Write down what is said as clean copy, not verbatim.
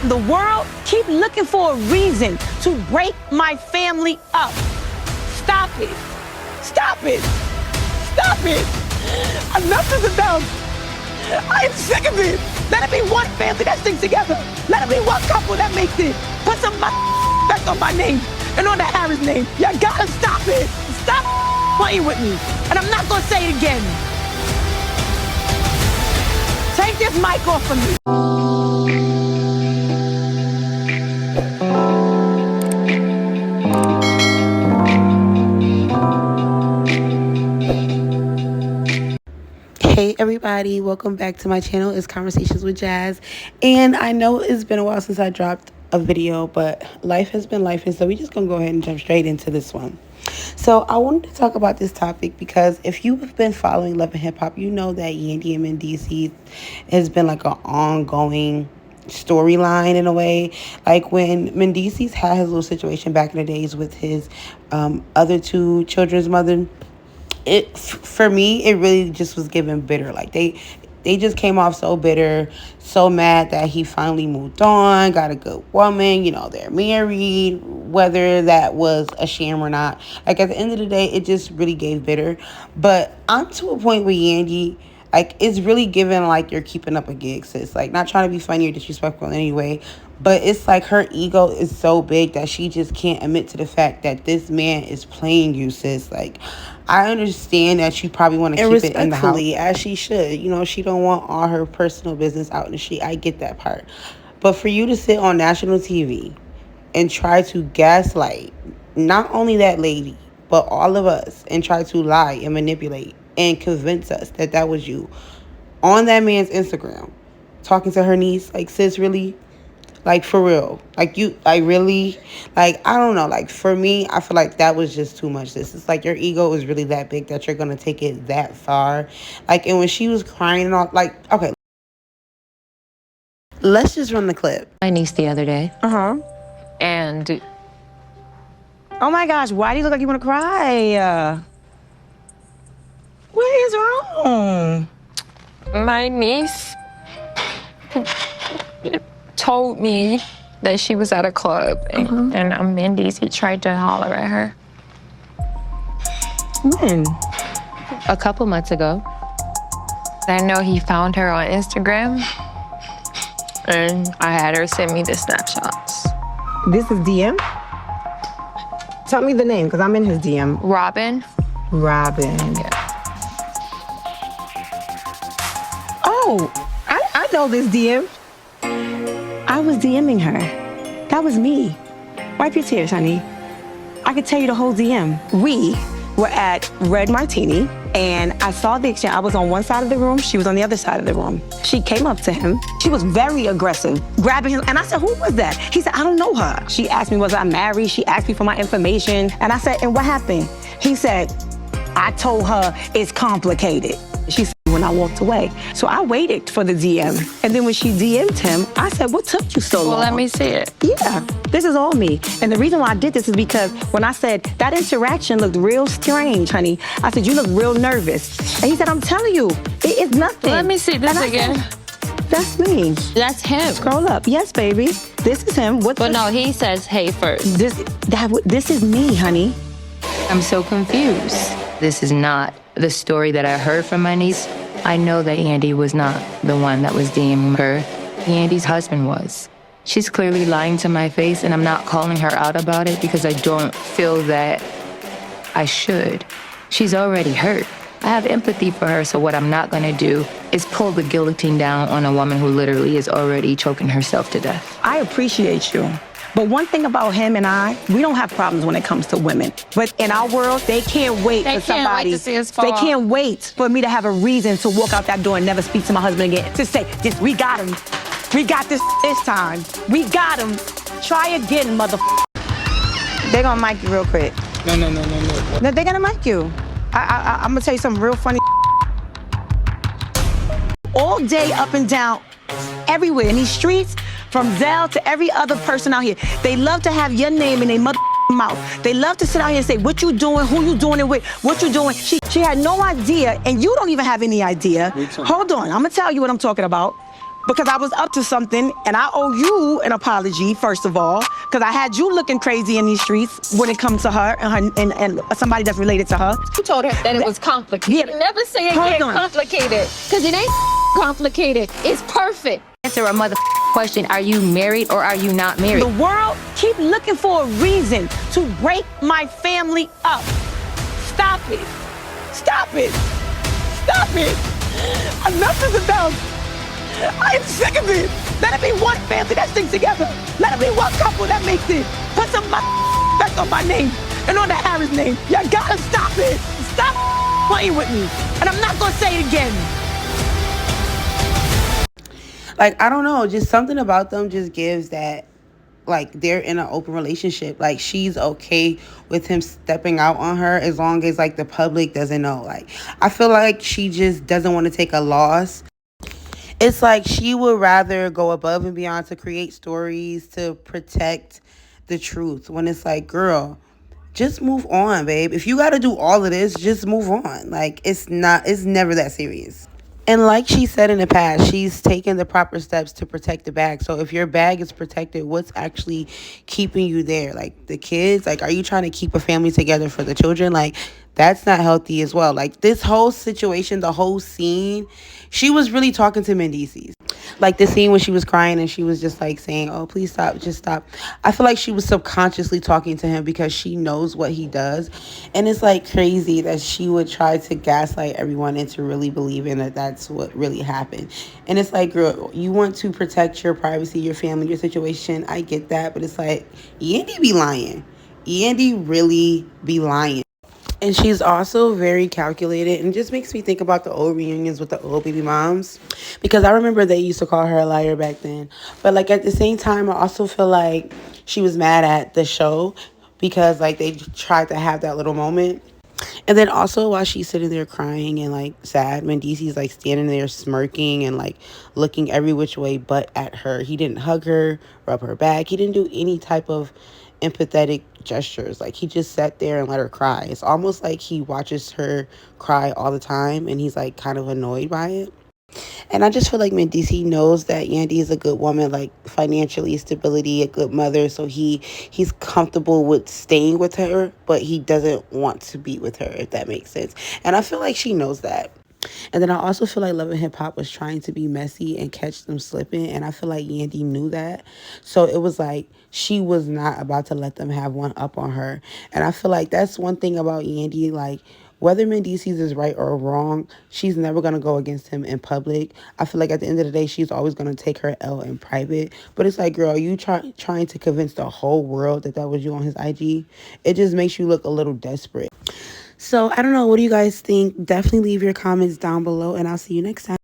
The world keep looking for a reason to break my family up. Stop it. Stop it. Stop it. Enough is enough. I am sick of it. Let it be one family that sticks together. Let it be one couple that makes it. Put some back on my name and on the Harris name. You gotta stop it. Stop playing with me. And I'm not gonna say it again. Take this mic off of me. Hey everybody, welcome back to my channel. It's Conversations with Jazz, and I know it's been a while since I dropped a video, but life has been life, and so we're just gonna go ahead and jump straight into this one. So I wanted to talk about this topic because if you've been following Love and Hip Hop, you know that Yandy and MENDEECEES has been like an ongoing storyline in a way. Like when MENDEECEES had his little situation back in the days with his other two children's mother, for me, it really just was given bitter. Like they just came off so bitter, so mad that he finally moved on, got a good woman, you know, they're married, whether that was a sham or not. Like at the end of the day, it just really gave bitter. But I'm to a point with Yandy, like it's really given like you're keeping up a gig, sis. Like not trying to be funny or disrespectful in any way, but it's like her ego is so big that she just can't admit to the fact that this man is playing you, sis. Like I understand that you probably want to keep it in the house, as she should. You know, she don't want all her personal business out in the street. I get that part. But for you to sit on national TV and try to gaslight not only that lady, but all of us, and try to lie and manipulate and convince us that that was you on that man's Instagram, talking to her niece, like, sis, really? Like, for real. Like, you, like, really? Like, I don't know. Like, for me, I feel like that was just too much. This is like your ego is really that big that you're going to take it that far. Like, and when she was crying and all, like, okay. Let's just run the clip. My niece the other day. Uh-huh. And... Oh, my gosh. Why do you look like you want to cry? What is wrong? my niece told me that she was at a club and MENDEECEES tried to holler at her. When? A couple months ago. I know he found her on Instagram and I had her send me the snapshots. This is DM? Tell me the name, because I'm in his DM. Robin. Robin. Yeah. Oh, I know this DM. I was DMing her. That was me. Wipe your tears, honey. I could tell you the whole DM. We were at Red Martini, and I saw the exchange. I was on one side of the room. She was on the other side of the room. She came up to him. She was very aggressive, grabbing him. And I said, who was that? He said, I don't know her. She asked me, was I married? She asked me for my information. And I said, and what happened? He said, I told her it's complicated. She said, when I walked away. So I waited for the DM. And then when she DM'd him, I said, what took you so long? Well, let me see it. Yeah, this is all me. And the reason why I did this is because when I said that interaction looked real strange, honey, I said, you look real nervous. And he said, I'm telling you, it is nothing. Let me see this again. That's me. That's him. Scroll up. Yes, baby. This is him. What's But no, he says, hey first. This is me, honey. I'm so confused. This is not the story that I heard from my niece. I know that Yandy was not the one that was DMing her. Yandy's husband was. She's clearly lying to my face, and I'm not calling her out about it because I don't feel that I should. She's already hurt. I have empathy for her, so what I'm not gonna do is pull the guillotine down on a woman who literally is already choking herself to death. I appreciate you. But one thing about him and I, we don't have problems when it comes to women. But in our world, they can't wait for somebody. Wait to see us fall. They can't wait for me to have a reason to walk out that door and never speak to my husband again. To say, we got him. We got this time. We got him. Try again, mother. They're gonna mic you real quick. No. No, they're gonna mic you. I'm gonna tell you something real funny. All day, up and down, everywhere in these streets, from Zell to every other person out here, they love to have your name in their mother mouth. They love to sit out here and say, what you doing, who you doing it with, what you doing. She had no idea, and you don't even have any idea. Hold on, I'm gonna tell you what I'm talking about. because I was up to something, and I owe you an apology, first of all, because I had you looking crazy in these streets when it comes to her and somebody that's related to her. You told her that it was complicated. Yeah. Never say it Hold ain't on. complicated, because it ain't complicated. It's perfect. Answer a mother question. Are you married or are you not married? The world keep looking for a reason to break my family up. Stop it. Stop it. Stop it. Enough is enough. I am sick of it. Let it be one family that sticks together. Let it be one couple that makes it. Put some back on my name and on the Harris name. You gotta stop it. Stop playing with me. And I'm not gonna say it again. Like, I don't know, just something about them just gives that, like, they're in an open relationship. Like, she's okay with him stepping out on her as long as, like, the public doesn't know. Like, I feel like she just doesn't want to take a loss. It's like she would rather go above and beyond to create stories to protect the truth, when it's like, girl, just move on, babe. If you got to do all of this, just move on. Like, it's never that serious. And like she said in the past, she's taken the proper steps to protect the bag. So if your bag is protected, what's actually keeping you there? Like, the kids? Like, are you trying to keep a family together for the children? Like, that's not healthy as well. Like, this whole situation, the whole scene, she was really talking to Mendeecees. Like, the scene when she was crying and she was just like saying, oh, please stop, just stop. I feel like she was subconsciously talking to him because she knows what he does. And it's like crazy that she would try to gaslight everyone into really believing that that's what really happened. And it's like, girl, you want to protect your privacy, your family, your situation. I get that. But it's like, Yandy be lying. Yandy really be lying. And she's also very calculated, and just makes me think about the old reunions with the old baby moms, because I remember they used to call her a liar back then. But like, at the same time, I also feel like she was mad at the show because like they tried to have that little moment. And then also, while she's sitting there crying and like sad, Mendeecees like standing there smirking and like looking every which way but at her. He didn't hug her, rub her back. He didn't do any type of empathetic gestures. Like, he just sat there and let her cry. It's almost like he watches her cry all the time and he's like kind of annoyed by it. And I just feel like Mendeecees knows that Yandy is a good woman, like financially, stability, a good mother. So he's comfortable with staying with her, but he doesn't want to be with her, if that makes sense. And I feel like she knows that. And then I also feel like Love and Hip Hop was trying to be messy and catch them slipping. And I feel like Yandy knew that. So it was like she was not about to let them have one up on her. And I feel like that's one thing about Yandy. Like, whether Mendeecees is right or wrong, she's never going to go against him in public. I feel like at the end of the day, she's always going to take her L in private. But it's like, girl, you trying to convince the whole world that was you on his IG? It just makes you look a little desperate. So, I don't know. What do you guys think? Definitely leave your comments down below, and I'll see you next time.